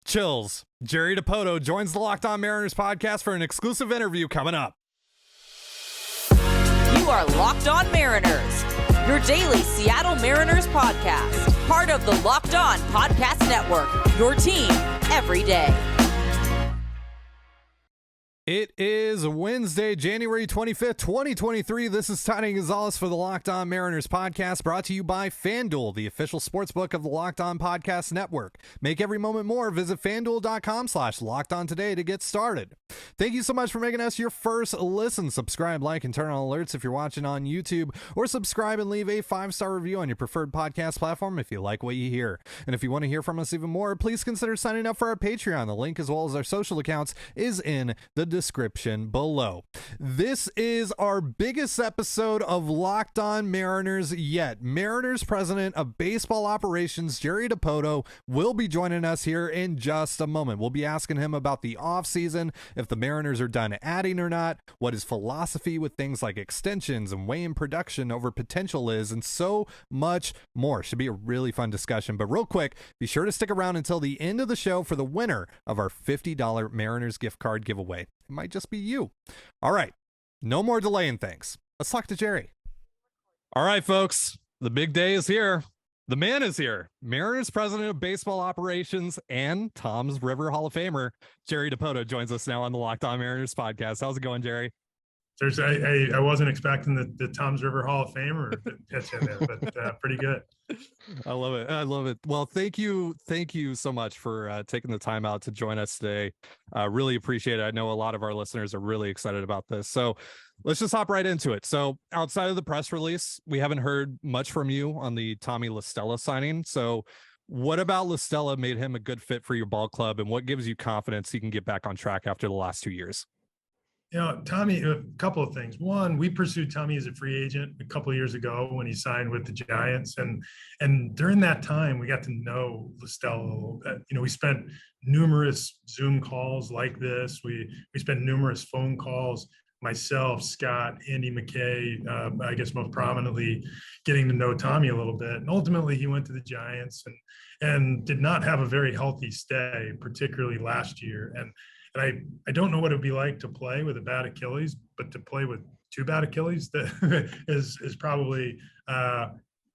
Chills. Jerry Dipoto joins the Locked On Mariners podcast for an exclusive interview coming up. You are Locked On Mariners, your daily Seattle Mariners podcast. Part of the Locked On Podcast Network, your team every day. It is Wednesday, January 25th, 2023. This is Gonzalez for the Locked On Mariners podcast, brought to you by FanDuel, the official sportsbook of the Locked On Podcast Network. Make every moment more. Visit FanDuel.com/LockedOn today to get started. Thank you so much for making us your first listen. Subscribe, like, and turn on alerts if you're watching on YouTube, or subscribe and leave a 5-star review on your preferred podcast platform if you like what you hear. And if you want to hear from us even more, please consider signing up for our Patreon. The link, as well as our social accounts, is in the description below. This is our biggest episode of Locked On Mariners yet. Mariners president of baseball operations, Jerry Dipoto, will be joining us here in just a moment. We'll be asking him about the offseason, if the Mariners are done adding or not, what his philosophy with things like extensions and weighing production over potential is, and so much more. Should be a really fun discussion. But real quick, be sure to stick around until the end of the show for the winner of our $50 Mariners gift card giveaway. It might just be you. All right, no more delaying things. Let's talk to Jerry. All right, folks, the big day is here. The man is here. Mariners president of baseball operations and Tom's River Hall of Famer, Jerry Dipoto, joins us now on the Locked On Mariners podcast. How's it going, Jerry? I wasn't expecting the Tom's River Hall of Famer pitch in there, but pretty good. I love it. I love it. Well, thank you so much for taking the time out to join us today. Really appreciate it. I know a lot of our listeners are really excited about this. So let's just hop right into it. So outside of the press release, we haven't heard much from you on the Tommy La Stella signing. So what about La Stella made him a good fit for your ball club, and what gives you confidence he can get back on track after the last 2 years? You know, Tommy, a couple of things. One, we pursued Tommy as a free agent a couple of years ago when he signed with the Giants. And during that time, we got to know La Stella a little bit. You know, we spent numerous Zoom calls like this. We spent numerous phone calls, myself, Scott, Andy McKay, I guess most prominently, getting to know Tommy a little bit. And ultimately, he went to the Giants and did not have a very healthy stay, particularly last year. And I don't know what it would be like to play with a bad Achilles, but to play with two bad Achilles that is probably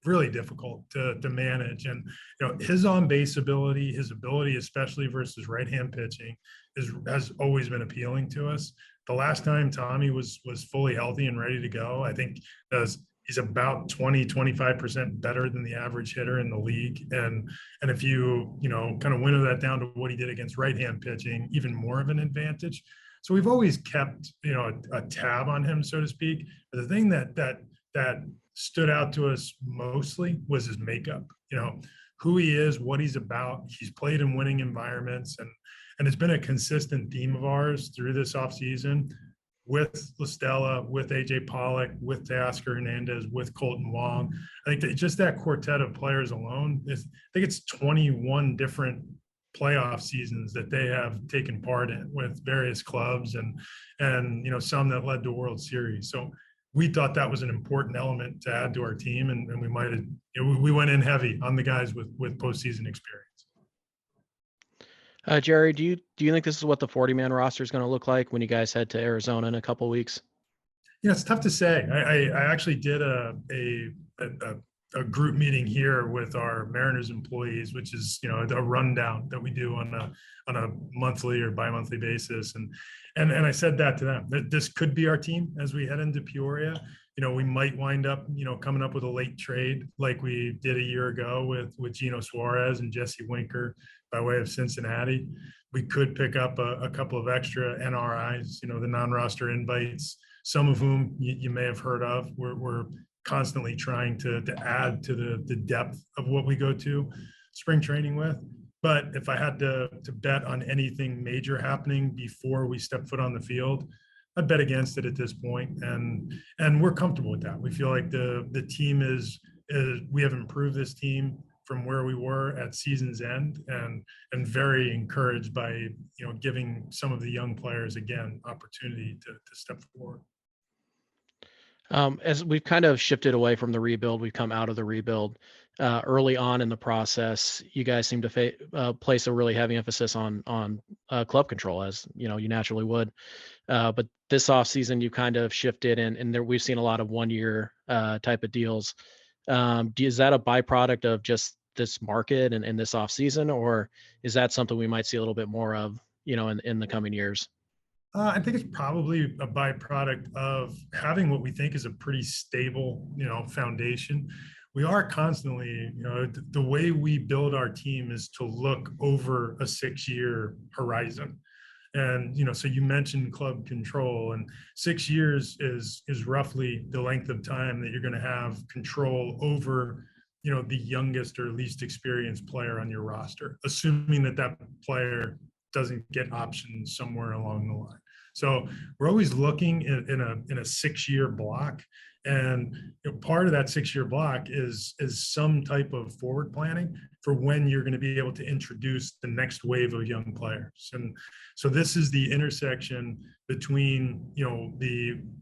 really difficult to manage. And you know, his on-base ability, his ability, especially versus right-hand pitching, has always been appealing to us. The last time Tommy was fully healthy and ready to go, I think he's about 25% better than the average hitter in the league. And if you kind of winnow that down to what he did against right-hand pitching, even more of an advantage. So we've always kept, a tab on him, so to speak. But the thing that stood out to us mostly was his makeup, who he is, what he's about. He's played in winning environments, and it's been a consistent theme of ours through this offseason, with La Stella, with AJ Pollock, with Teoscar Hernandez, with Colton Wong. I think that just that quartet of players alone, I think it's 21 different playoff seasons that they have taken part in with various clubs and some that led to World Series. So we thought that was an important element to add to our team, and we might have, we went in heavy on the guys with postseason experience. Jerry, do you think this is what the 40-man roster is going to look like when you guys head to Arizona in a couple of weeks? Yeah, it's tough to say. I actually did a group meeting here with our Mariners employees, which is a rundown that we do on a monthly or bi-monthly basis, and I said that to them, that this could be our team as we head into Peoria. We might wind up coming up with a late trade like we did a year ago with Gino Suarez and Jesse Winker by way of Cincinnati. We could pick up a couple of extra NRIs, the non-roster invites, some of whom you may have heard of. We're constantly trying to add to the depth of what we go to spring training with. But if I had to bet on anything major happening before we step foot on the field, I'd bet against it at this point. And we're comfortable with that. We feel like the team is we have improved this team from where we were at season's end, and very encouraged by giving some of the young players again opportunity to step forward. As we've kind of shifted away from the rebuild, we've come out of the rebuild. Early on in the process, you guys seem to place a really heavy emphasis on club control, as you know you naturally would. But this offseason, you kind of shifted, and there we've seen a lot of 1 year type of deals. Is that a byproduct of just this market and this offseason, or is that something we might see a little bit more of, in the coming years? I think it's probably a byproduct of having what we think is a pretty stable, foundation. We are constantly, the way we build our team is to look over a 6-year horizon. And, so you mentioned club control, and 6 years is roughly the length of time that you're going to have control over, the youngest or least experienced player on your roster, assuming that player doesn't get options somewhere along the line. So we're always looking in a 6-year block, and part of that 6-year block is some type of forward planning for when you're going to be able to introduce the next wave of young players. And so this is the intersection between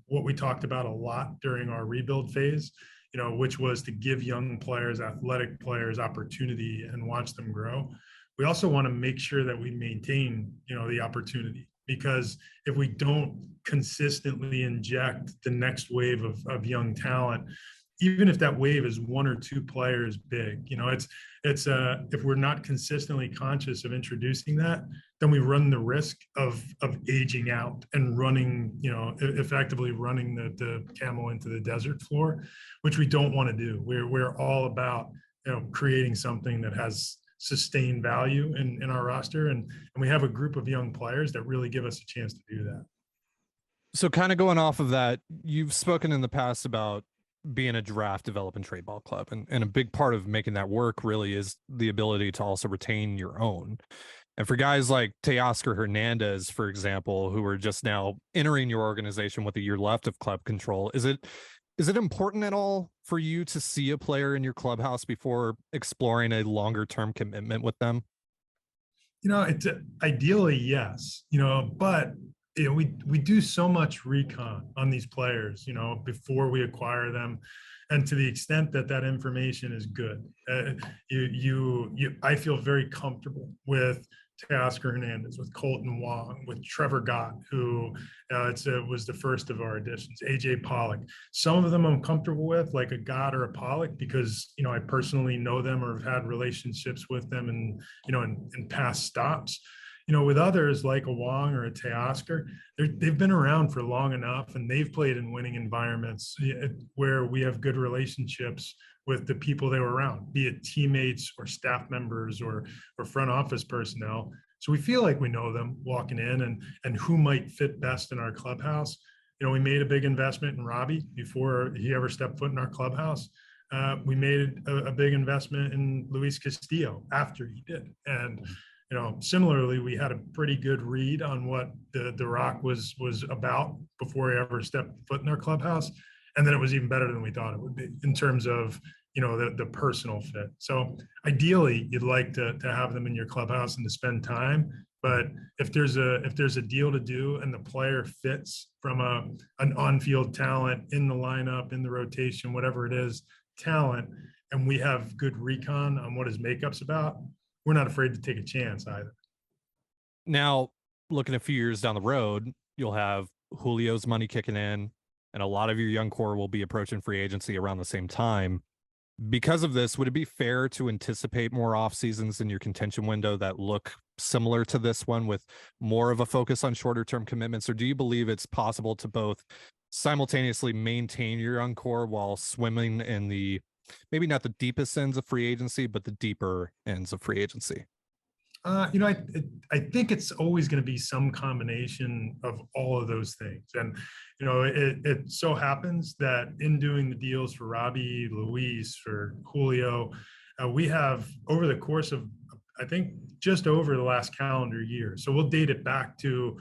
what we talked about a lot during our rebuild phase, which was to give young players, athletic players, opportunity and watch them grow. We also want to make sure that we maintain the opportunity. Because if we don't consistently inject the next wave of young talent, even if that wave is 1 or 2 players big, it's if we're not consistently conscious of introducing that, then we run the risk of aging out and running, effectively running the camel into the desert floor, which we don't want to do. We're all about creating something that has sustained value in our roster, and we have a group of young players that really give us a chance to do that. So kind of going off of that, you've spoken in the past about being a draft, develop, and trade ball club, and a big part of making that work really is the ability to also retain your own. And for guys like Teoscar Hernandez, for example, who are just now entering your organization with a year left of club control, is it important at all for you to see a player in your clubhouse before exploring a longer term commitment with them? It's ideally, yes, but we do so much recon on these players, before we acquire them. And to the extent that information is good, I feel very comfortable with Teoscar Hernandez, with Colton Wong, with Trevor Gott, who was the first of our additions, AJ Pollock. Some of them I'm comfortable with, like a Gott or a Pollock, because I personally know them or have had relationships with them and in past stops. With others like a Wong or a Teoscar, they've been around for long enough, and they've played in winning environments where we have good relationships with the people they were around, be it teammates or staff members or front office personnel. So we feel like we know them walking in and who might fit best in our clubhouse. We made a big investment in Robbie before he ever stepped foot in our clubhouse. We made a big investment in Luis Castillo after he did. And similarly, we had a pretty good read on what the Rock was about before he ever stepped foot in our clubhouse. And then it was even better than we thought it would be in terms of, the personal fit. So ideally, you'd like to have them in your clubhouse and to spend time. But if there's a deal to do and the player fits from an on-field talent in the lineup, in the rotation, whatever it is, talent, and we have good recon on what his makeup's about, we're not afraid to take a chance either. Now, looking a few years down the road, you'll have Julio's money kicking in, and a lot of your young core will be approaching free agency around the same time. Because of this, would it be fair to anticipate more off seasons in your contention window that look similar to this one, with more of a focus on shorter term commitments? Or do you believe it's possible to both simultaneously maintain your young core while swimming in the, maybe not the deepest ends of free agency, but the deeper ends of free agency? I think it's always going to be some combination of all of those things. And, it so happens that in doing the deals for Robbie, Luis, for Julio, we have, over the course of, I think, just over the last calendar year. So we'll date it back to,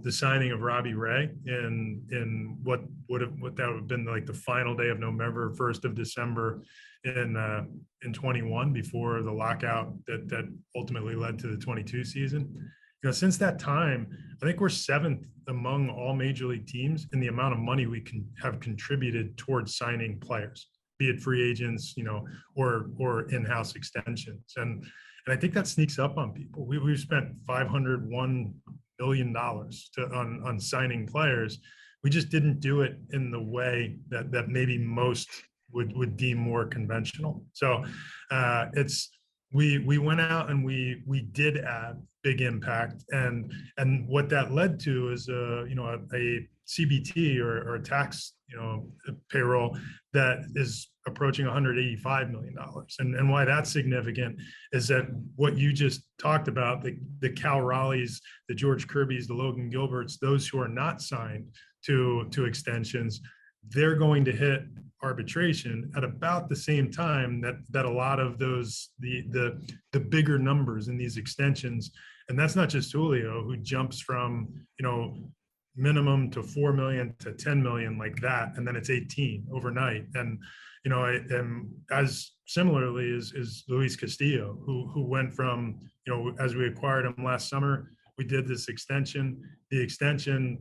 the signing of Robbie Ray in what that would have been like the final day of November, 1st of December in 21, before the lockout that ultimately led to the 22 season. Since that time, I think we're 7th among all major league teams in the amount of money we can have contributed towards signing players, be it free agents, or in-house extensions. And I think that sneaks up on people. We've spent $501 million on signing players. We just didn't do it in the way that maybe most would deem more conventional. So we went out and we did add big impact, and what that led to is a CBT or a tax payroll that is approaching $185 million. And why that's significant is that what you just talked about, the Cal Raleighs, the George Kirbys, the Logan Gilberts, those who are not signed to extensions, they're going to hit arbitration at about the same time that a lot of those the bigger numbers in these extensions. And that's not just Julio, who jumps from minimum to 4 million to 10 million like that, and then it's 18 overnight. And as similarly is Luis Castillo, who went from as we acquired him last summer, we did this extension. The extension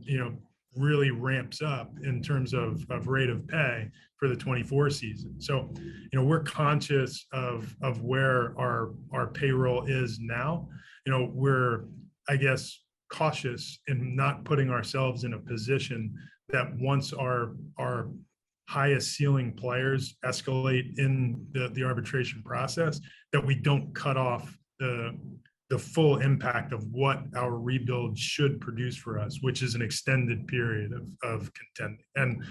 really ramps up in terms of rate of pay for the 24 season. So we're conscious of where our payroll is now. We're, I guess, cautious in not putting ourselves in a position that once our highest ceiling players escalate in the arbitration process, that we don't cut off the full impact of what our rebuild should produce for us, which is an extended period of contending. And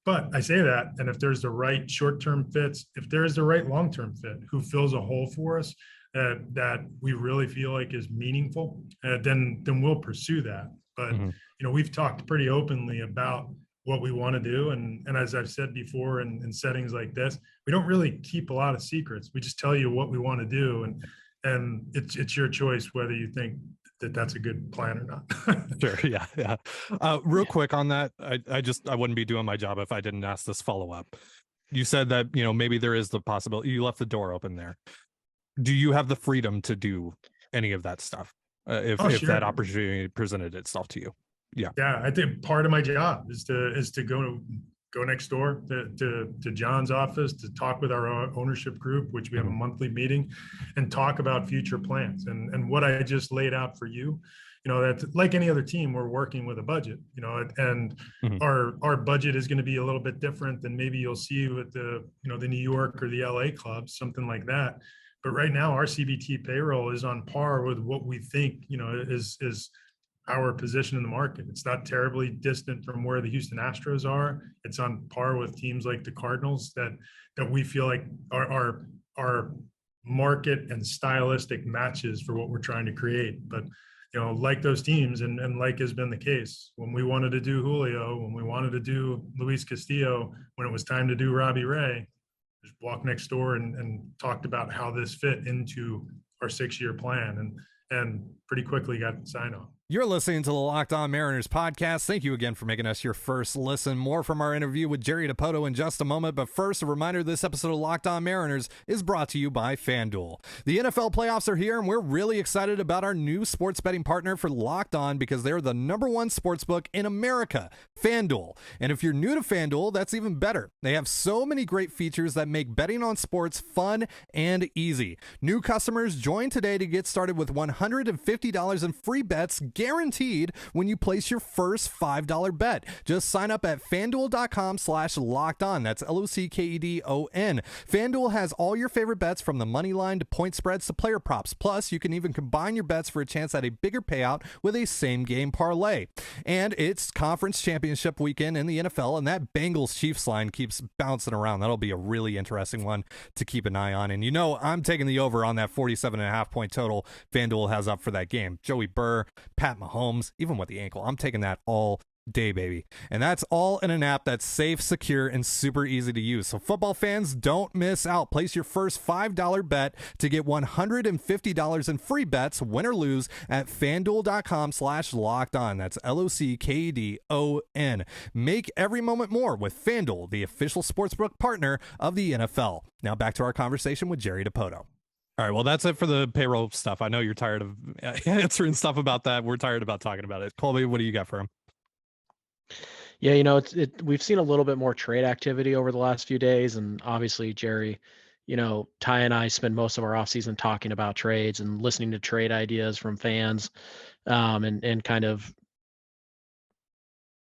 but I say that, and if there's the right short-term fits, if there is the right long-term fit who fills a hole for us that we really feel like is meaningful, then we'll pursue that. But we've talked pretty openly about what we want to do, and as I've said before, in settings like this, we don't really keep a lot of secrets. We just tell you what we want to do, and it's your choice whether you think that's a good plan or not. Sure. Yeah. Real quick on that, I wouldn't be doing my job if I didn't ask this follow-up. You said that maybe there is the possibility, you left the door open there. Do you have the freedom to do any of that stuff if Sure. that opportunity presented itself to you? Yeah. I think part of my job is to go next door to John's office to talk with our ownership group, which we have a monthly meeting, and talk about future plans. And what I just laid out for you, that's like any other team, we're working with a budget, and our budget is going to be a little bit different than maybe you'll see with the New York or the LA clubs, something like that. But right now our CBT payroll is on par with what we think, is our position in the market. It's not terribly distant from where the Houston Astros are. It's on par with teams like the Cardinals that we feel like are market and stylistic matches for what we're trying to create. But like those teams, and like has been the case when we wanted to do Julio, when we wanted to do Luis Castillo, when it was time to do Robbie Ray, just walked next door and talked about how this fit into our 6-year plan, and pretty quickly got sign off. You're listening to the Locked On Mariners podcast. Thank you again for making us your first listen. More from our interview with Jerry Dipoto in just a moment. But first, a reminder, this episode of Locked On Mariners is brought to you by FanDuel. The NFL playoffs are here, and we're really excited about our new sports betting partner for Locked On because they're the #1 sportsbook in America, FanDuel. And if you're new to FanDuel, that's even better. They have so many great features that make betting on sports fun and easy. New customers join today to get started with $150 in free bets guaranteed when you place your first $5 bet. Just sign up at FanDuel.com/lockedon. That's LOCKEDON. FanDuel has all your favorite bets from the money line to point spreads to player props. Plus, you can even combine your bets for a chance at a bigger payout with a same game parlay. And it's conference championship weekend in the NFL, and that Bengals Chiefs line keeps bouncing around. That'll be a really interesting one to keep an eye on. And I'm taking the over on that 47.5 point total FanDuel has up for that game. Joey Burr, Pat Mahomes, even with the ankle, I'm taking that all day, baby. And that's all in an app that's safe, secure, and super easy to use. So football fans, don't miss out. Place your first $5 bet to get $150 in free bets, win or lose, at FanDuel.com/lockedon. That's LOCKEDON. Make every moment more with FanDuel, the official sportsbook partner of the NFL. Now back to our conversation with Jerry Dipoto. All right. Well, that's it for the payroll stuff. I know you're tired of answering stuff about that. We're tired about talking about it. Colby, what do you got for him? Yeah, we've seen a little bit more trade activity over the last few days, and obviously, Jerry, Ty and I spend most of our offseason talking about trades and listening to trade ideas from fans, and kind of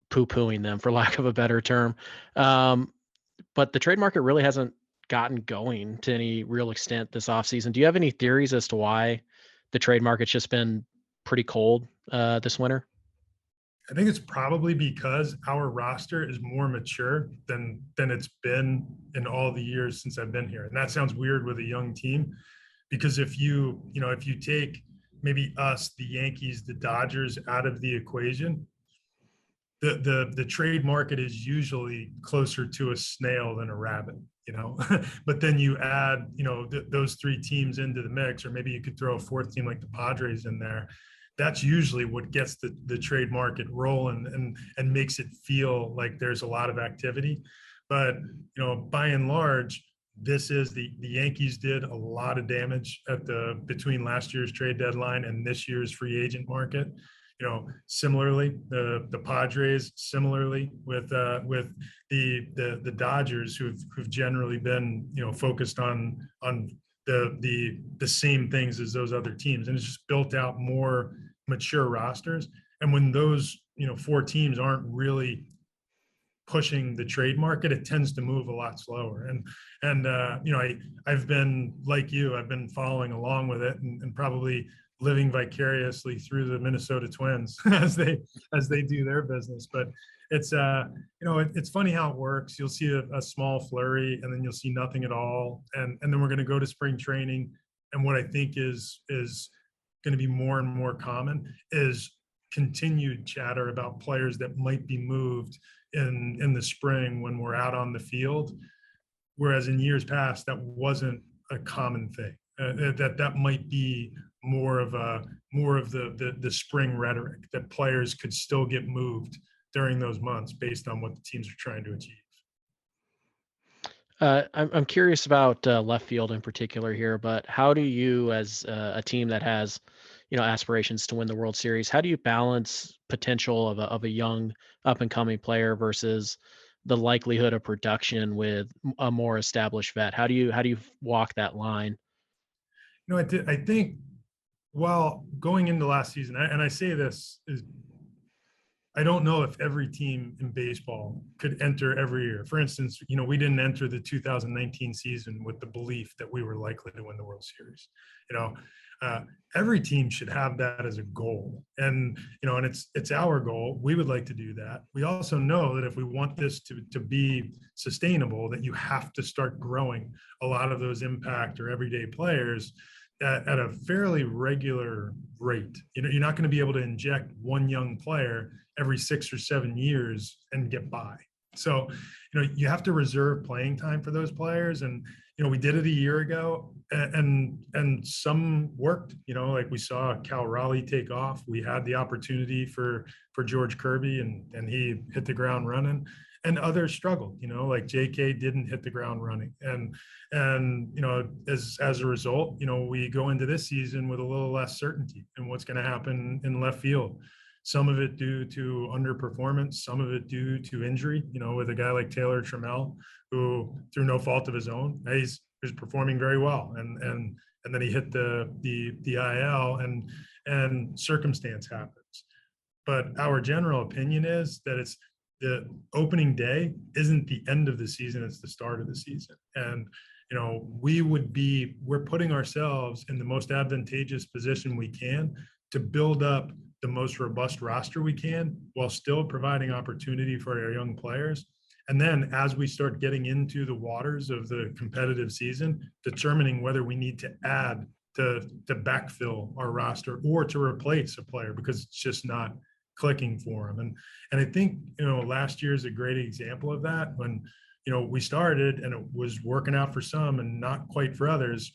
poo-pooing them, for lack of a better term. But the trade market really hasn't gotten going to any real extent this offseason. Do you have any theories as to why the trade market's just been pretty cold this winter? I think it's probably because our roster is more mature than it's been in all the years since I've been here. And that sounds weird with a young team, because if you take maybe us, the Yankees, the Dodgers out of the equation, the trade market is usually closer to a snail than a rabbit, but then you add, those three teams into the mix, or maybe you could throw a fourth team like the Padres in there. That's usually what gets the trade market rolling and makes it feel like there's a lot of activity. But, by and large, this is the Yankees did a lot of damage between last year's trade deadline and this year's free agent market. Similarly, the Padres, similarly with the Dodgers, who've generally been, focused on the same things as those other teams, and it's just built out more mature rosters. And when those four teams aren't really pushing the trade market, it tends to move a lot slower. And I've been like you, I've been following along with it and probably living vicariously through the Minnesota Twins as they do their business. But it's it's funny how it works. You'll see a small flurry, and then you'll see nothing at all, and then we're going to go to spring training, and what I think is going to be more and more common is continued chatter about players that might be moved in the spring when we're out on the field, whereas in years past that wasn't a common thing. That might be more of the spring rhetoric, that players could still get moved during those months based on what the teams are trying to achieve. I'm curious about left field in particular here, but how do you, as a team that has, aspirations to win the World Series, how do you balance potential of a young up and coming player versus the likelihood of production with a more established vet? How do you walk that line? I think, well, going into last season, and I say this is, I don't know if every team in baseball could enter every year. For instance, we didn't enter the 2019 season with the belief that we were likely to win the World Series. Every team should have that as a goal, and it's our goal. We would like to do that. We also know that if we want this to be sustainable, that you have to start growing a lot of those impact or everyday players at a fairly regular rate. You're not going to be able to inject one young player every 6 or 7 years and get by. So, you have to reserve playing time for those players. And, we did it a year ago, and some worked, like we saw Cal Raleigh take off. We had the opportunity for George Kirby, and he hit the ground running. And others struggled, like JK didn't hit the ground running. And as a result, we go into this season with a little less certainty in what's going to happen in left field. Some of it due to underperformance, some of it due to injury, with a guy like Taylor Trammell, who through no fault of his own, he's performing very well. And then he hit the IL, and circumstance happens. But our general opinion is that it's the opening day isn't the end of the season, it's the start of the season. And we're putting ourselves in the most advantageous position we can to build up the most robust roster we can, while still providing opportunity for our young players. And then as we start getting into the waters of the competitive season, determining whether we need to add to backfill our roster or to replace a player because it's just not clicking for them. And I think, last year is a great example of that, when, we started and it was working out for some and not quite for others.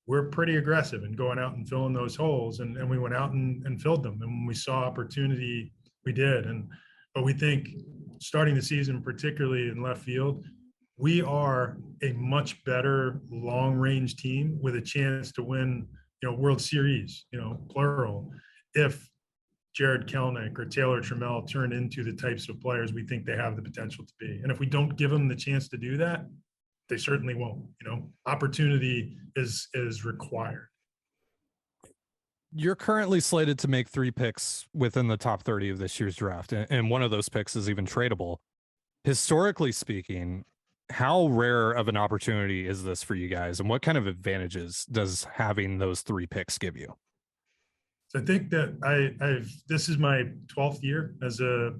We're pretty aggressive in going out and filling those holes, and we went out and filled them. And when we saw opportunity, we did. But we think starting the season, particularly in left field, we are a much better long-range team with a chance to win, World Series, plural, if Jared Kelenic or Taylor Trammell turn into the types of players we think they have the potential to be. And if we don't give them the chance to do that, they certainly won't. Opportunity is required. You're currently slated to make 3 picks within the top 30 of this year's draft, and one of those picks is even tradable. Historically speaking, how rare of an opportunity is this for you guys, and what kind of advantages does having those 3 picks give you? So I think that this is my 12th year as a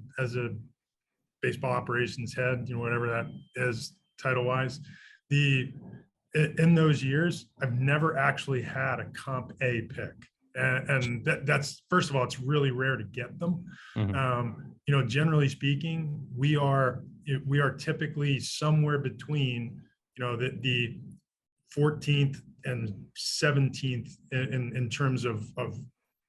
baseball operations head, whatever that is title wise. In those years, I've never actually had a comp A pick. And that's, first of all, it's really rare to get them. Mm-hmm. Generally speaking, we are typically somewhere between, the 14th and 17th in terms of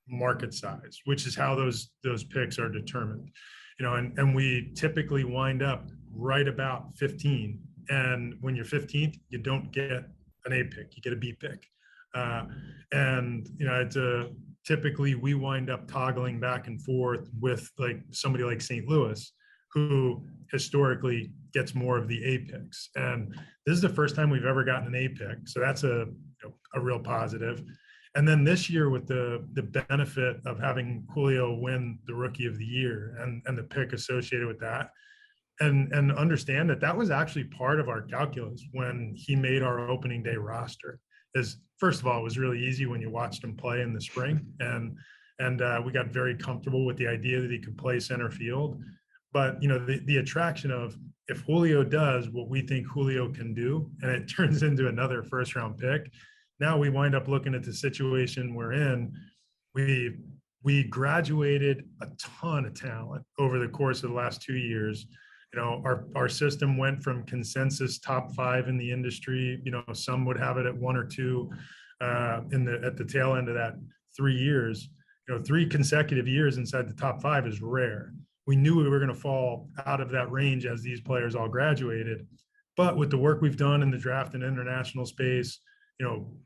market size, which is how those picks are determined. And we typically wind up right about 15. And when you're 15th, you don't get an A pick, you get a B pick. It's typically we wind up toggling back and forth with like somebody like St. Louis, who historically gets more of the A picks. And this is the first time we've ever gotten an A pick. So that's a real positive. And then this year, with the benefit of having Julio win the Rookie of the Year and the pick associated with that, and understand that was actually part of our calculus when he made our opening day roster. Is, first of all, it was really easy when you watched him play in the spring, and we got very comfortable with the idea that he could play center field. But the attraction of, if Julio does what we think Julio can do, and it turns into another first-round pick, now we wind up looking at the situation we're in. We graduated a ton of talent over the course of the last 2 years. Our system went from consensus top 5 in the industry. Some would have it at 1 or 2 at the tail end of that 3 years. 3 consecutive years inside the top 5 is rare. We knew we were going to fall out of that range as these players all graduated. But with the work we've done in the draft and international space,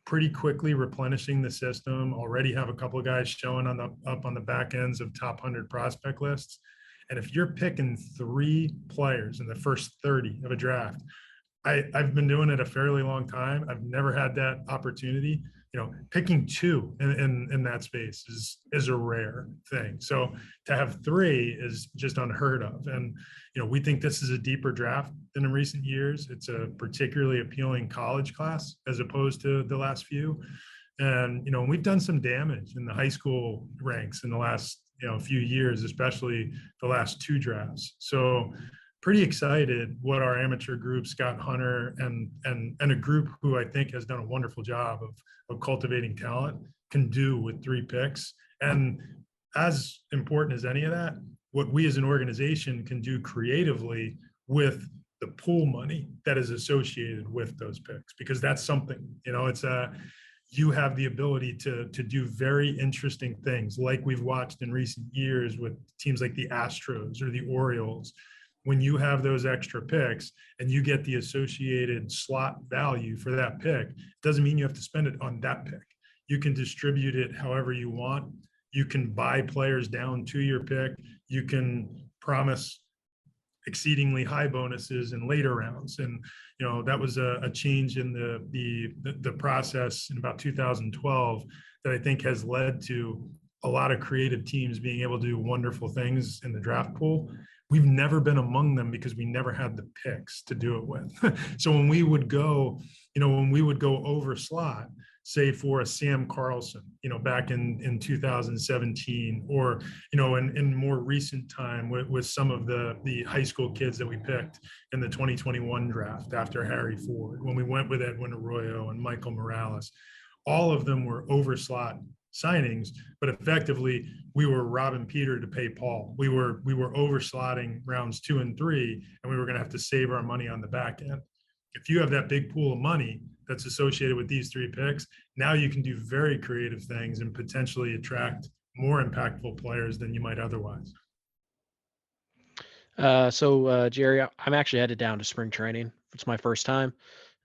pretty quickly replenishing the system, already have a couple of guys showing up on the back ends of top 100 prospect lists. And if you're picking 3 players in the first 30 of a draft, I've been doing it a fairly long time. I've never had that opportunity. Picking 2 in that space is a rare thing. So to have 3 is just unheard of. And, we think this is a deeper draft than in recent years. It's a particularly appealing college class as opposed to the last few. And, we've done some damage in the high school ranks in the last, few years, especially the last 2 drafts. So pretty excited what our amateur group, Scott Hunter, and a group who I think has done a wonderful job of cultivating talent, can do with 3 picks. And as important as any of that, what we as an organization can do creatively with the pool money that is associated with those picks, because that's something, it's you have the ability to do very interesting things like we've watched in recent years with teams like the Astros or the Orioles. When you have those extra picks and you get the associated slot value for that pick, it doesn't mean you have to spend it on that pick. You can distribute it however you want. You can buy players down to your pick. You can promise exceedingly high bonuses in later rounds. And, that was a change in the process in about 2012 that I think has led to a lot of creative teams being able to do wonderful things in the draft pool. We've never been among them because we never had the picks to do it with. So when we would go over slot, say for a Sam Carlson, back in 2017, or, in more recent time with some of the high school kids that we picked in the 2021 draft after Harry Ford, when we went with Edwin Arroyo and Michael Morales, all of them were over slot signings, but effectively we were robbing Peter to pay Paul. We were overslotting rounds 2 and 3, and we were going to have to save our money on the back end. If you have that big pool of money that's associated with these 3 picks, now you can do very creative things and potentially attract more impactful players than you might otherwise. Jerry, I'm actually headed down to spring training. It's my first time.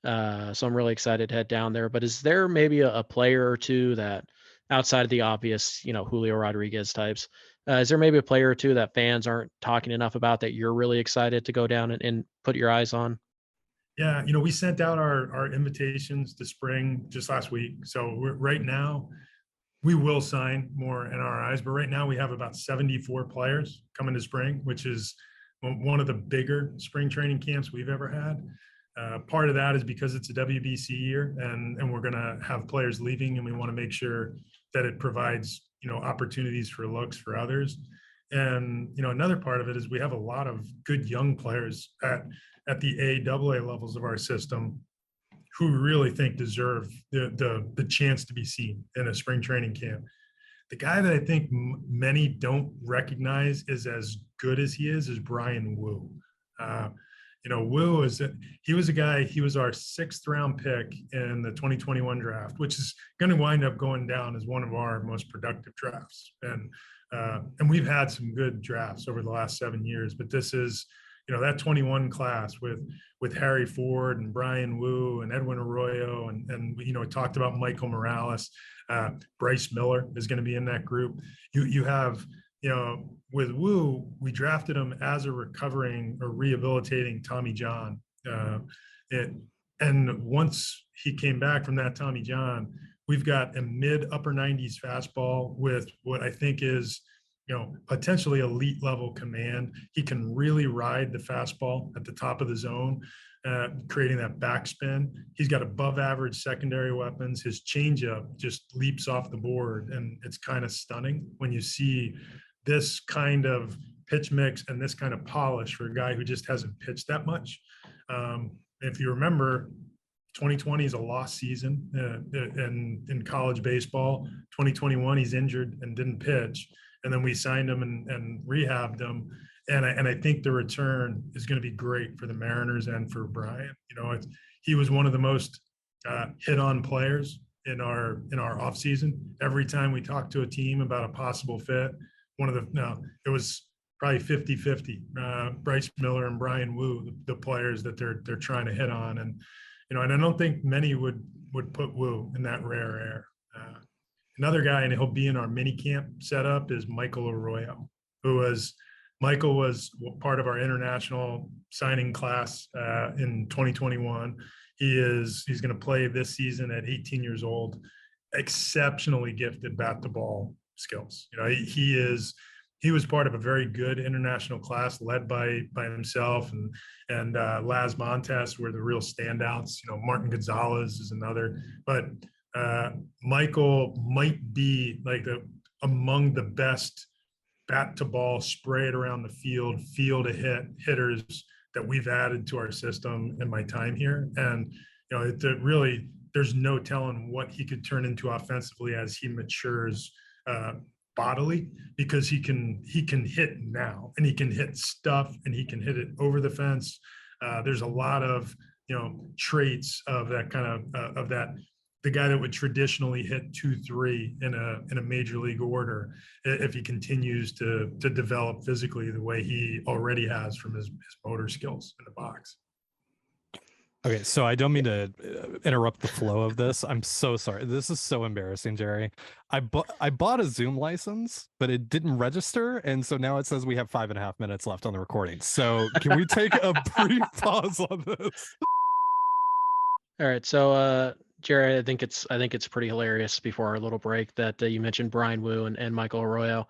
So I'm really excited to head down there. But is there maybe a player or two that outside of the obvious, Julio Rodriguez types, is there maybe a player or two that fans aren't talking enough about that you're really excited to go down and put your eyes on? Yeah, we sent out our invitations to spring just last week. So right now, we will sign more NRIs, but right now we have about 74 players coming to spring, which is one of the bigger spring training camps we've ever had. Part of that is because it's a WBC year, and we're going to have players leaving, and we want to make sure that it provides opportunities for looks for others. And another part of it is we have a lot of good young players at the AA levels of our system who really think deserve the chance to be seen in a spring training camp. The guy that I think many don't recognize is as good as he is Brian Wu. Wu he was a guy, he was our 6th round pick in the 2021 draft, which is going to wind up going down as one of our most productive drafts. And we've had some good drafts over the last 7 years, but this is, that 21 class with Harry Ford and Brian Wu and Edwin Arroyo and we talked about Michael Morales. Bryce Miller is going to be in that group. You have, with Wu, we drafted him as a recovering or rehabilitating Tommy John. And once he came back from that Tommy John, we've got a mid upper 90s fastball with what I think is, potentially elite level command. He can really ride the fastball at the top of the zone, creating that backspin. He's got above average secondary weapons. His changeup just leaps off the board, and it's kind of stunning when you see this kind of pitch mix and this kind of polish for a guy who just hasn't pitched that much. If you remember, 2020 is a lost season in college baseball. 2021, he's injured and didn't pitch. And then we signed him and rehabbed him. And I think the return is going to be great for the Mariners and for Brian. He was one of the most hit on players in our offseason. Every time we talked to a team about a possible fit, it was probably 50-50. Bryce Miller and Brian Wu, the players that they're trying to hit on. And and I don't think many would put Wu in that rare air. Another guy, and he'll be in our mini camp setup, is Michael Arroyo, Michael was part of our international signing class in 2021. He's going to play this season at 18 years old. Exceptionally gifted bat to ball skills. He was part of a very good international class led by himself and Laz Montes were the real standouts. Martin Gonzalez is another, but Michael might be among the best bat to ball, spray it around the field to hit hitters that we've added to our system in my time here. And, there's no telling what he could turn into offensively as he matures bodily, because he can hit now, and he can hit stuff, and he can hit it over the fence. There's a lot of, traits of that kind of that. The guy that would traditionally hit 2-3 in a major league order, if he continues to develop physically the way he already has from his motor skills in the box. Okay, so I don't mean to interrupt the flow of this. I'm so sorry. This is so embarrassing, Jerry. I bought a Zoom license, but it didn't register, and so now it says we have 5.5 minutes left on the recording. So can we take a brief pause on this? All right, so Jerry, I think it's pretty hilarious before our little break that you mentioned Brian Wu and Michael Arroyo.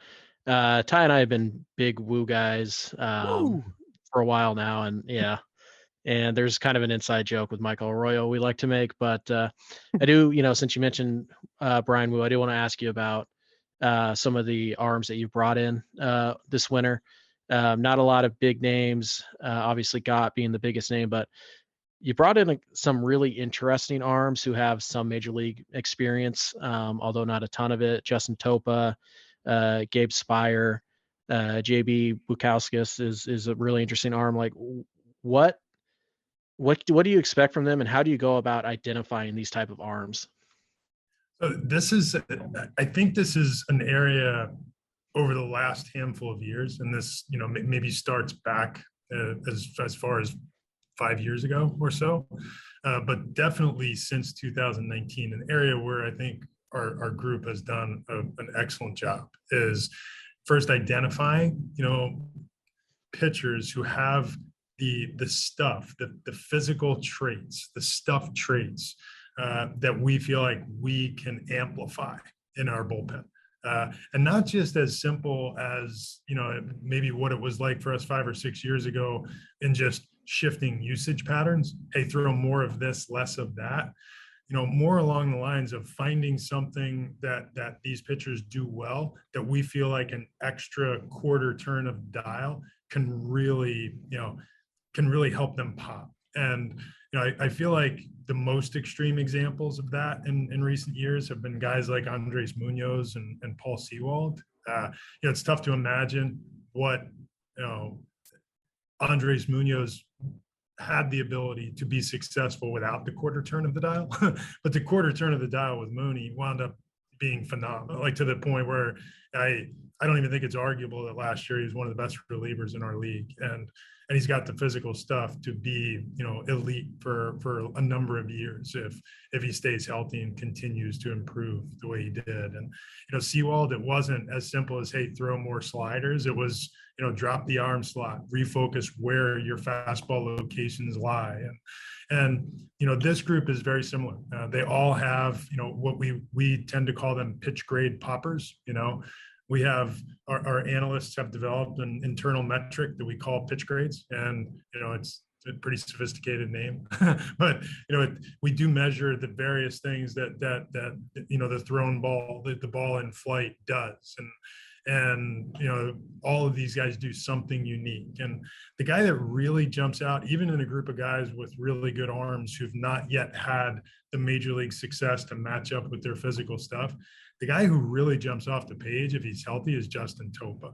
Ty and I have been big Wu guys for a while now, and yeah. And there's kind of an inside joke with Michael Arroyo we like to make, but I do, since you mentioned Brian Wu, I do want to ask you about some of the arms that you've brought in this winter. Not a lot of big names, obviously Gott being the biggest name, but you brought in some really interesting arms who have some major league experience, although not a ton of it. Justin Topa, Gabe Spire, JB Bukowskis is a really interesting arm. Like what do you expect from them, and how do you go about identifying these type of arms? So I think this is an area over the last handful of years, and this, maybe starts back as far as 5 years ago or so, but definitely since 2019, an area where I think our group has done an excellent job is first identifying, pitchers who have the stuff, the physical traits, the stuff traits that we feel like we can amplify in our bullpen. And not just as simple as, maybe what it was like for us 5 or 6 years ago in just shifting usage patterns. Hey, throw more of this, less of that. More along the lines of finding something that these pitchers do well, that we feel like an extra quarter turn of dial can really help them pop. And I feel like the most extreme examples of that in recent years have been guys like Andres Munoz and Paul Sewald. It's tough to imagine what Andres Munoz had the ability to be successful without the quarter turn of the dial, but the quarter turn of the dial with Mooney wound up being phenomenal, like to the point where I don't even think it's arguable that last year he was one of the best relievers in our league, and he's got the physical stuff to be elite for a number of years if he stays healthy and continues to improve the way he did. And Sewald, it wasn't as simple as, hey, throw more sliders. It was drop the arm slot, refocus where your fastball locations lie. And this group is very similar. They all have what we tend to call them pitch grade poppers. We have our analysts have developed an internal metric that we call pitch grades, and it's a pretty sophisticated name, but we do measure the various things that the thrown ball, the ball in flight does, and all of these guys do something unique. And the guy that really jumps out, even in a group of guys with really good arms who've not yet had the major league success to match up with their physical stuff, the guy who really jumps off the page if he's healthy is Justin Topa.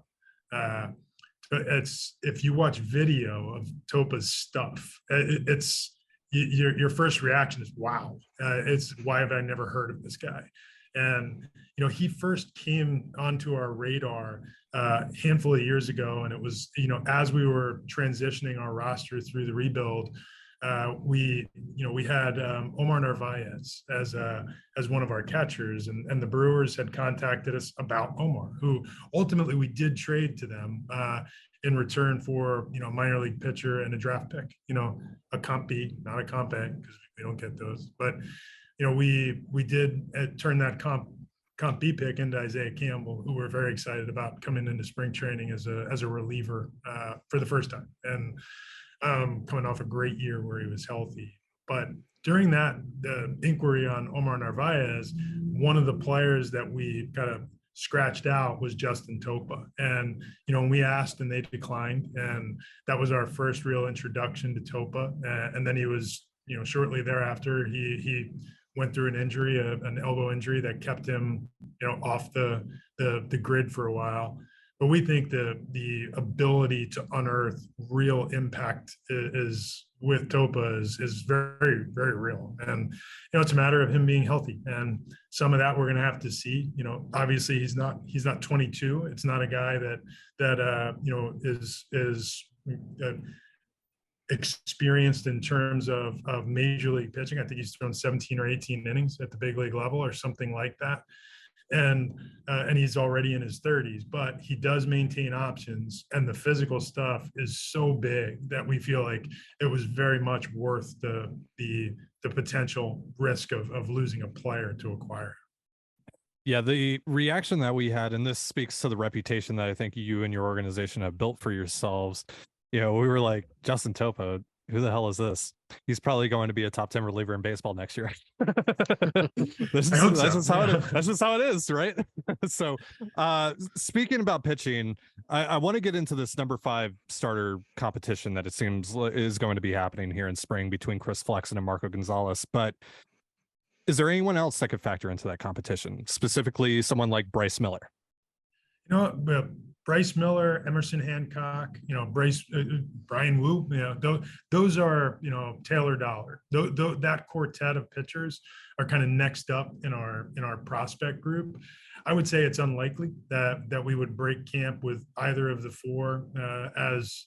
If you watch video of Topa's stuff, it's your first reaction is, wow, it's why have I never heard of this guy? And he first came onto our radar a handful of years ago, and it was as we were transitioning our roster through the rebuild. We had Omar Narvaez as one of our catchers, and the Brewers had contacted us about Omar, who ultimately we did trade to them in return for a minor league pitcher and a draft pick, a comp B, not a comp A, because we don't get those. But we did turn that comp B pick into Isaiah Campbell, who we're very excited about coming into spring training as a reliever for the first time, and coming off a great year where he was healthy. But during the inquiry on Omar Narvaez, one of the players that we kind of scratched out was Justin Topa. And, we asked and they declined. And that was our first real introduction to Topa. And then he was, shortly thereafter, he went through an injury, an elbow injury that kept him, off the grid for a while. But we think the ability to unearth real impact is with Topa is very, very real. And, it's a matter of him being healthy. And some of that we're going to have to see. Obviously he's not 22. It's not a guy that is experienced in terms of major league pitching. I think he's thrown 17 or 18 innings at the big league level or something like that. And he's already in his 30s, but he does maintain options, and the physical stuff is so big that we feel like it was very much worth the potential risk of losing a player to acquire. Yeah, the reaction that we had, and this speaks to the reputation that I think you and your organization have built for yourselves. We were like, Justin Topa, who the hell is this? He's probably going to be a top 10 reliever in baseball next year. That's just how it is, right? So speaking about pitching, I want to get into this number 5 starter competition that it seems is going to be happening here in spring between Chris Flexen and Marco Gonzalez. But is there anyone else that could factor into that competition, specifically someone like Bryce Miller? Bryce Miller, Emerson Hancock, Brian Wu, those are, Taylor Dollar. That quartet of pitchers are kind of next up in our prospect group. I would say it's unlikely that we would break camp with either of the four as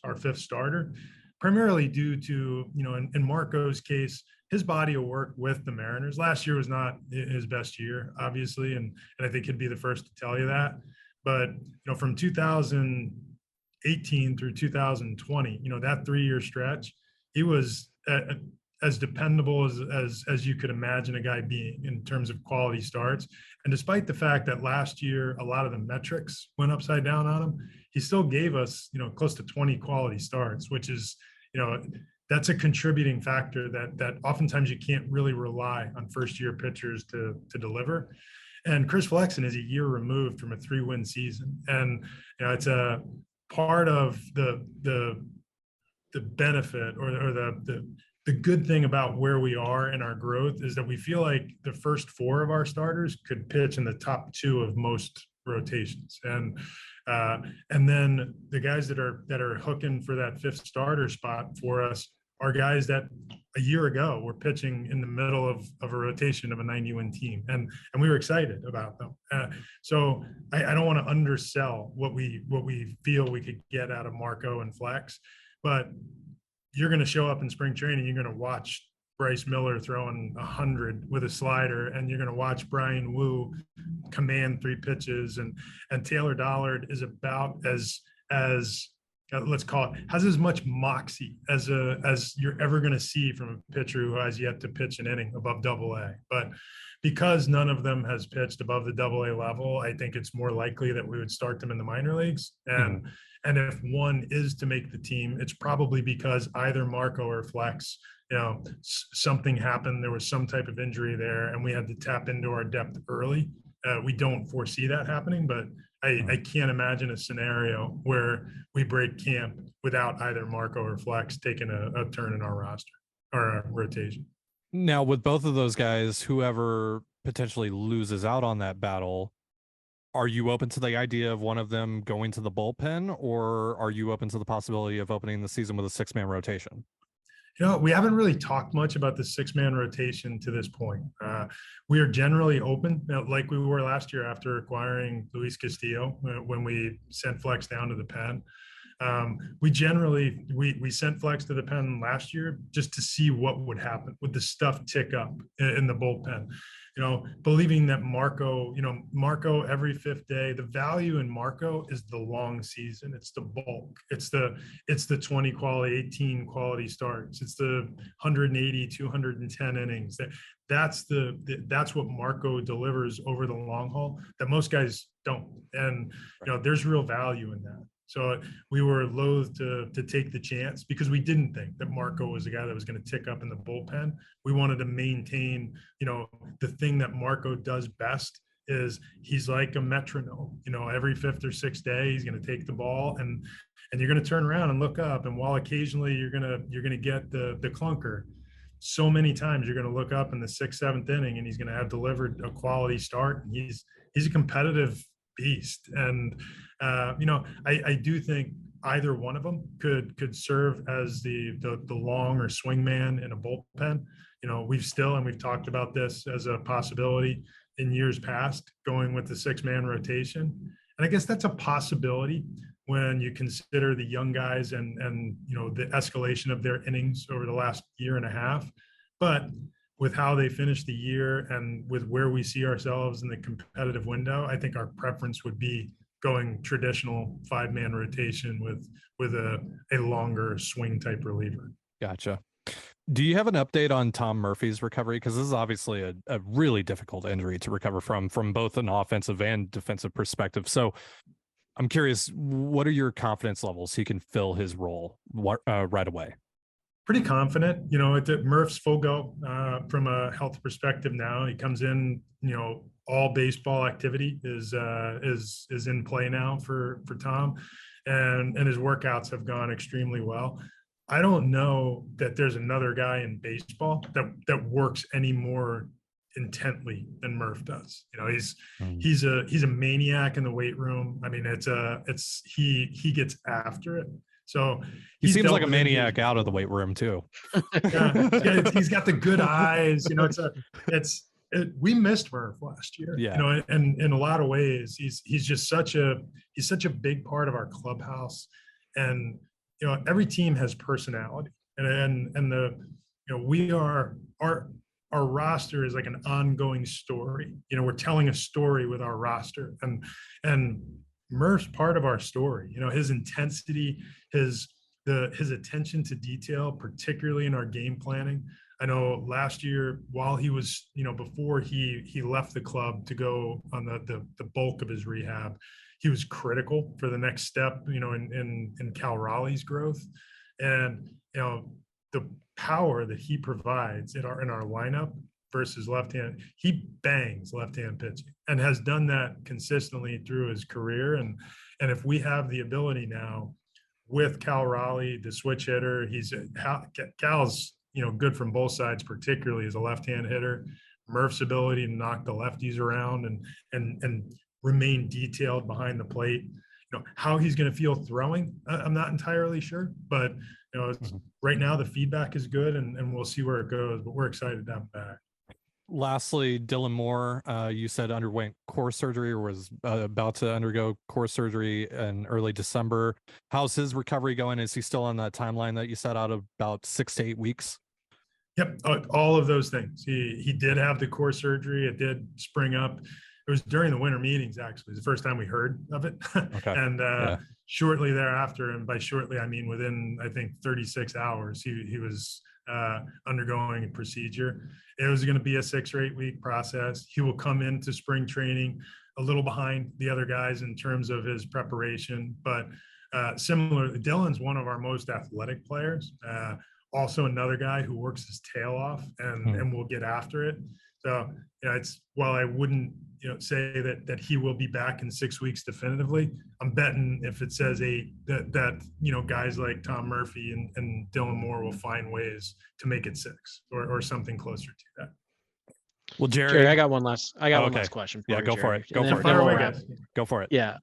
our fifth starter, primarily due to, in Marco's case, his body of work with the Mariners. Last year was not his best year, obviously, and I think he'd be the first to tell you that. But, from 2018 through 2020, that 3-year stretch, he was as dependable as you could imagine a guy being in terms of quality starts. And despite the fact that last year, a lot of the metrics went upside down on him, he still gave us, close to 20 quality starts, which is, that's a contributing factor that oftentimes you can't really rely on first-year pitchers to deliver. And Chris Flexen is a year removed from a 3-win season, and it's a part of the benefit or the good thing about where we are in our growth is that we feel like the first 4 of our starters could pitch in the top 2 of most rotations, and then the guys that are hooking for that 5th starter spot for us are guys that a year ago were pitching in the middle of a rotation of a 90-win team, and we were excited about them. So I don't want to undersell what we feel we could get out of Marco and Flex, but you're going to show up in spring training, you're going to watch Bryce Miller throwing 100 with a slider, and you're going to watch Brian Wu command 3 pitches, and Taylor Dollard is about as let's call it, has as much moxie as you're ever going to see from a pitcher who has yet to pitch an inning above Double-A. But because none of them has pitched above the Double-A level, I think it's more likely that we would start them in the minor leagues. And if one is to make the team, it's probably because either Marco or Flex, something happened. There was some type of injury there, and we had to tap into our depth early. We don't foresee that happening, but I can't imagine a scenario where we break camp without either Marco or Flex taking a turn in our roster or our rotation. Now, with both of those guys, whoever potentially loses out on that battle, are you open to the idea of one of them going to the bullpen, or are you open to the possibility of opening the season with a 6-man rotation? We haven't really talked much about the 6-man rotation to this point. We are generally open, like we were last year after acquiring Luis Castillo when we sent Flex down to the pen. We sent Flex to the pen last year just to see what would happen. Would the stuff tick up in the bullpen? Believing that Marco every 5th day, the value in Marco is the long season. It's the bulk. It's the 20 quality, 18 quality starts. It's the 180, 210 innings. That's what Marco delivers over the long haul that most guys don't. And, there's real value in that. So we were loath to take the chance because we didn't think that Marco was a guy that was going to tick up in the bullpen. We wanted to maintain, the thing that Marco does best is he's like a metronome. Every 5th or 6th day, he's going to take the ball and you're going to turn around and look up. And while occasionally you're going to get the clunker, so many times you're going to look up in the 6th, 7th inning and he's going to have delivered a quality start. And he's a competitive beast. And I do think either one of them could serve as the long or swing man in a bullpen. We've talked about this as a possibility in years past, going with the 6-man rotation. And I guess that's a possibility when you consider the young guys and the escalation of their innings over the last year and a half. But with how they finished the year and with where we see ourselves in the competitive window, I think our preference would be going traditional 5-man rotation with a longer swing type reliever. Gotcha. Do you have an update on Tom Murphy's recovery? Because this is obviously a really difficult injury to recover from both an offensive and defensive perspective. So I'm curious, what are your confidence levels he can fill his role right away? Pretty confident, Murph's full go from a health perspective now. He comes in, all baseball activity is in play now for Tom, and his workouts have gone extremely well. I don't know that there's another guy in baseball that works any more intently than Murph does. He's a maniac in the weight room. I mean, he gets after it. So he seems like a maniac out of the weight room too. Yeah, he's got the good eyes. We missed Murph last year. Yeah. And in a lot of ways, he's just such a big part of our clubhouse. And every team has personality, and our roster is like an ongoing story. We're telling a story with our roster, and Murph's part of our story. His intensity, his attention to detail, particularly in our game planning. I know last year, while he was, before he left the club to go on the bulk of his rehab, he was critical for the next step, in Cal Raleigh's growth. And, the power that he provides in our lineup versus left-hand, he bangs left-hand pitching and has done that consistently through his career. And if we have the ability now with Cal Raleigh, the switch hitter, Cal's, good from both sides, particularly as a left-hand hitter. Murph's ability to knock the lefties around and remain detailed behind the plate. How he's going to feel throwing, I'm not entirely sure, but right now the feedback is good, and we'll see where it goes. But we're excited to have him back. Lastly, Dylan Moore, you said underwent core surgery or was about to undergo core surgery in early December. How's his recovery going? Is he still on that timeline that you set out about 6 to 8 weeks? Yep, all of those things. He did have the core surgery. It did spring up. It was during the winter meetings, actually. It was the first time we heard of it. Okay. And shortly thereafter, and by shortly, I mean within, I think, 36 hours, he was undergoing a procedure. It was going to be a 6 or 8 week process. He will come into spring training a little behind the other guys in terms of his preparation, but similarly, Dylan's one of our most athletic players. Also another guy who works his tail off and will get after it. So, it's, while I wouldn't, say that he will be back in 6 weeks definitively, I'm betting if it says that guys like Tom Murphy and Dylan Moore will find ways to make it 6 or something closer to that. Well, Jerry, I got one last question. Yeah, go for it. Go for it. Yeah.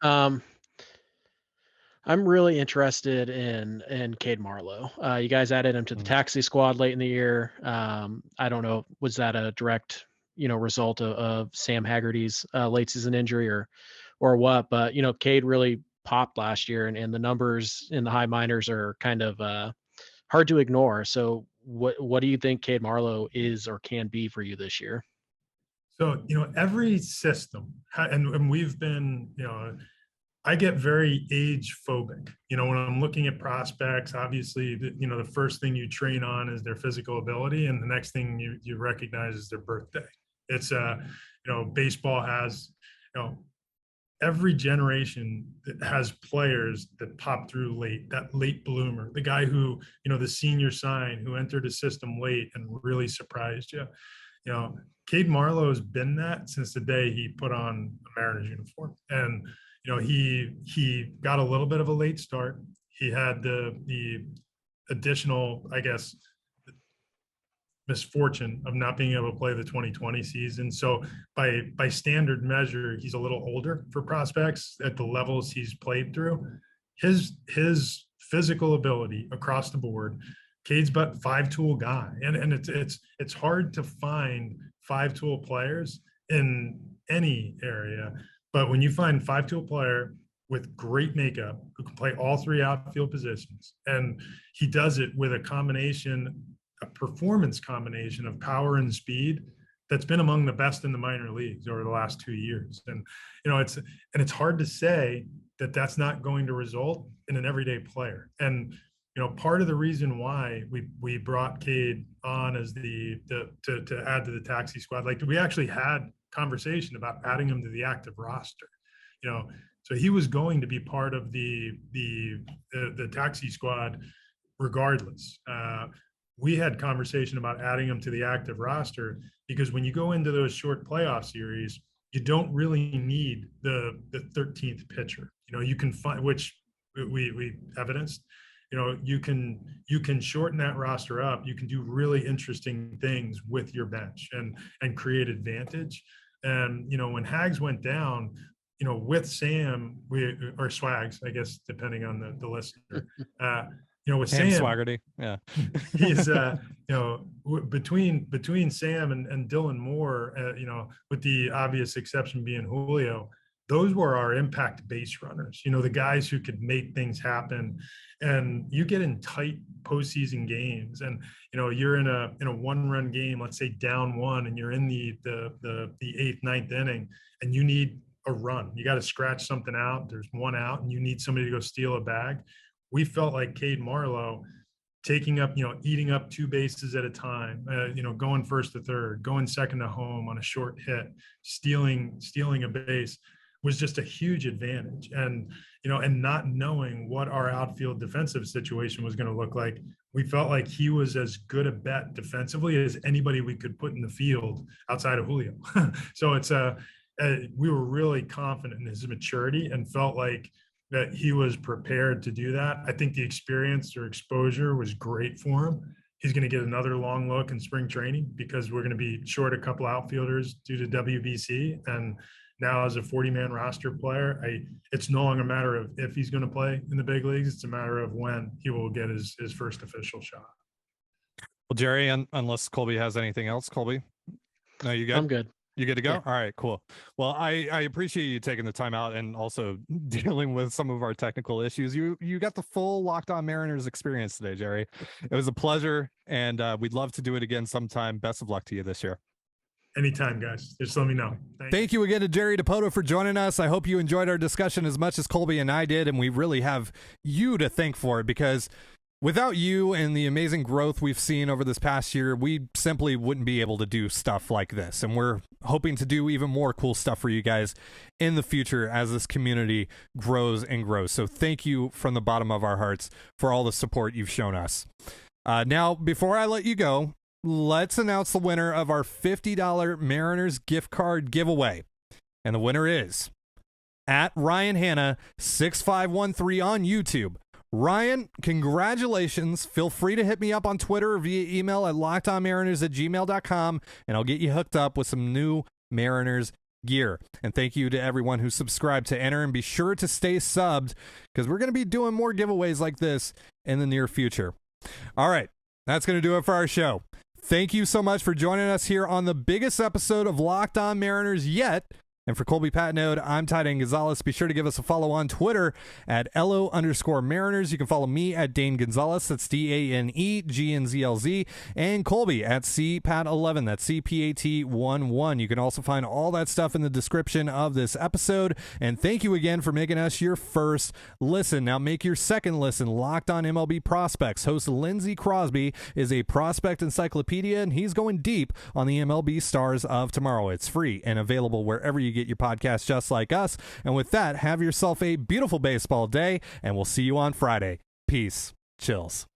I'm really interested in Cade Marlowe. You guys added him to the taxi squad late in the year. I don't know, was that a direct, result of Sam Haggerty's late season injury or what? But Cade really popped last year, and the numbers in the high minors are kind of hard to ignore. So what do you think Cade Marlowe is or can be for you this year? So every system, and we've been I get very age phobic. When I'm looking at prospects, obviously, the first thing you train on is their physical ability, and the next thing you recognize is their birthday. It's baseball has, every generation that has players that pop through late, that late bloomer, the guy who, the senior sign who entered a system late and really surprised you. Cade Marlowe has been that since the day he put on a Mariners uniform. And he got a little bit of a late start. He had the additional, I guess, misfortune of not being able to play the 2020 season. So by standard measure, he's a little older for prospects at the levels he's played through. His physical ability across the board, Cade's but 5-tool guy, and it's hard to find 5-tool players in any area. But when you find 5-tool player with great makeup who can play all 3 outfield positions, and he does it with a performance combination of power and speed that's been among the best in the minor leagues over the last 2 years. And it's hard to say that that's not going to result in an everyday player. And part of the reason why we brought Cade on as to add to the taxi squad, like we actually had conversation about adding him to the active roster, so he was going to be part of the taxi squad regardless. We had conversation about adding him to the active roster because when you go into those short playoff series, you don't really need the 13th pitcher. You can find, which we evidenced, you can shorten that roster up. You can do really interesting things with your bench and create advantage. And, when Hags went down, with Sam, or Swags, I guess, depending on the listener, with Sam Swaggerty. Yeah. he's, between Sam and Dylan Moore, with the obvious exception being Julio, those were our impact base runners, the guys who could make things happen. And you get in tight postseason games and, you're in a 1-run game, let's say down 1, and you're in the 8th, 9th inning, and you need a run. You got to scratch something out. There's 1 out and you need somebody to go steal a bag. We felt like Cade Marlowe taking up, eating up 2 bases at a time, going first to third, going second to home on a short hit, stealing a base was just a huge advantage. And, and not knowing what our outfield defensive situation was going to look like, we felt like he was as good a bet defensively as anybody we could put in the field outside of Julio. So we were really confident in his maturity and felt like that he was prepared to do that. I think the experience or exposure was great for him. He's going to get another long look in spring training because we're going to be short a couple outfielders due to WBC. And now as a 40-man roster player, it's no longer a matter of if he's going to play in the big leagues. It's a matter of when he will get his first official shot. Well, Jerry, unless Colby has anything else, Colby? No, you good? I'm good. You good to go? Yeah. All right, cool. Well, I appreciate you taking the time out and also dealing with some of our technical issues. You got the full Locked On Mariners experience today, Jerry. It was a pleasure, and we'd love to do it again sometime. Best of luck to you this year. Anytime, guys. Just let me know. Thank you again to Jerry Dipoto for joining us. I hope you enjoyed our discussion as much as Colby and I did, and we really have you to thank for it, because without you and the amazing growth we've seen over this past year, we simply wouldn't be able to do stuff like this. And we're hoping to do even more cool stuff for you guys in the future as this community grows and grows. So thank you from the bottom of our hearts for all the support you've shown us. Now, before I let you go, let's announce the winner of our $50 Mariners gift card giveaway. And the winner is at Ryan Hanna 6513 on YouTube. Ryan, congratulations. Feel free to hit me up on Twitter or via email at lockedonmariners@gmail.com, and I'll get you hooked up with some new Mariners gear. And thank you to everyone who subscribed to enter, and be sure to stay subbed because we're going to be doing more giveaways like this in the near future. All right, that's going to do it for our show. Thank you so much for joining us here on the biggest episode of Locked On Mariners yet. And for Colby Patnode, I'm Trident Gonzalez. Be sure to give us a follow on Twitter at LO_Mariners. You can follow me at Dane Gonzalez. That's DANEGNZLZ. And Colby at CPAT11. That's CPAT11. You can also find all that stuff in the description of this episode. And thank you again for making us your first listen. Now make your second listen. Locked On MLB Prospects. Host Lindsey Crosby is a prospect encyclopedia, and he's going deep on the MLB stars of tomorrow. It's free and available wherever you get your podcast, just like us. And with that, have yourself a beautiful baseball day, and we'll see you on Friday. Peace. Chills.